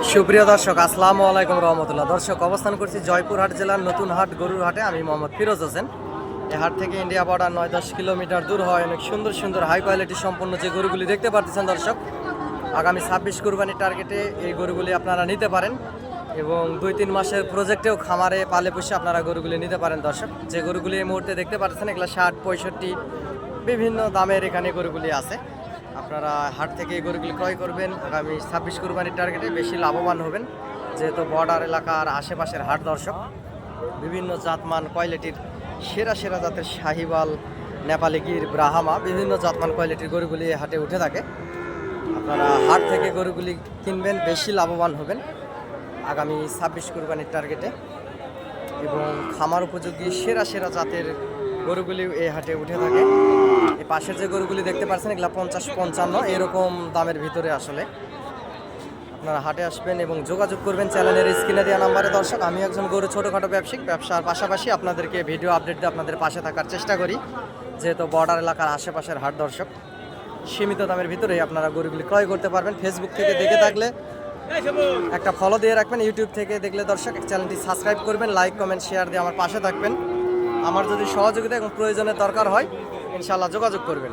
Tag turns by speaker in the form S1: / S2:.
S1: সুপ্রিয় দর্শক, আসসালামু আলাইকুম রহমতুল্লাহ। দর্শক, অবস্থান করছি জয়পুরহাট জেলার নতুন হাট গরুর হাটে। আমি মোহাম্মদ ফিরোজ হোসেন। এই হাট থেকে ইন্ডিয়া বর্ডার 9-10 কিলোমিটার দূর হয়। অনেক সুন্দর সুন্দর হাই কোয়ালিটি সম্পন্ন যে গরুগুলি দেখতে পাচ্ছেন দর্শক, আগামী 26 কুরবানির টার্গেটে এই গরুগুলি আপনারা নিতে পারেন এবং 2-3 মাসের প্রজেক্টেও খামারে পালে পুষে আপনারা গরুগুলি নিতে পারেন। দর্শক, যে গরুগুলি এই মুহূর্তে দেখতে পাচ্ছেন এগুলো 60-65 বিভিন্ন দামের এখানে গরুগুলি আছে। আপনারা হাট থেকে এই গরুগুলি ক্রয় করবেন, আগামী 26 কুরবানির টার্গেটে বেশি লাভবান হবেন, যেহেতু বর্ডার এলাকার আশেপাশের হাট। দর্শক, বিভিন্ন জাতমান কোয়ালিটির সেরা সেরা জাতের শাহিওয়াল, নেপালি গির, ব্রাহ্মা বিভিন্ন জাতমান কোয়ালিটির গরুগুলি হাটে উঠে থাকে। আপনারা হাট থেকে গরুগুলি কিনবেন, বেশি লাভবান হবেন আগামী 26 কুরবানির টার্গেটে। এবং খামার উপযোগী সেরা সেরা জাতের গরুগুলি এই হাটে উঠে থাকে। এই পাশের যে গরুগুলি দেখতে পাচ্ছেন এগুলো 50-55 এরকম দামের ভিতরে। আসলে আপনারা হাটে আসবেন এবং যোগাযোগ করবেন চ্যানেলের স্ক্রিনে দেওয়া নাম্বারে। দর্শক, আমি একজন গরু ছোটোখাটো ব্যবসার পাশাপাশি আপনাদেরকে ভিডিও আপডেট দিয়ে আপনাদের পাশে থাকার চেষ্টা করি, যেহেতু বর্ডার এলাকার আশেপাশের হাট। দর্শক, সীমিত দামের ভিতরেই আপনারা গরুগুলি ক্রয় করতে পারবেন। ফেসবুক থেকে দেখে থাকলে একটা ফলো দিয়ে রাখবেন, ইউটিউব থেকে দেখলে দর্শক চ্যানেলটি সাবস্ক্রাইব করবেন, লাইক কমেন্ট শেয়ার দিয়ে আমার পাশে থাকবেন। আমার যদি সহযোগিতা এবং প্রয়োজনের দরকার হয় ইনশাআল্লাহ যোগাযোগ করবেন।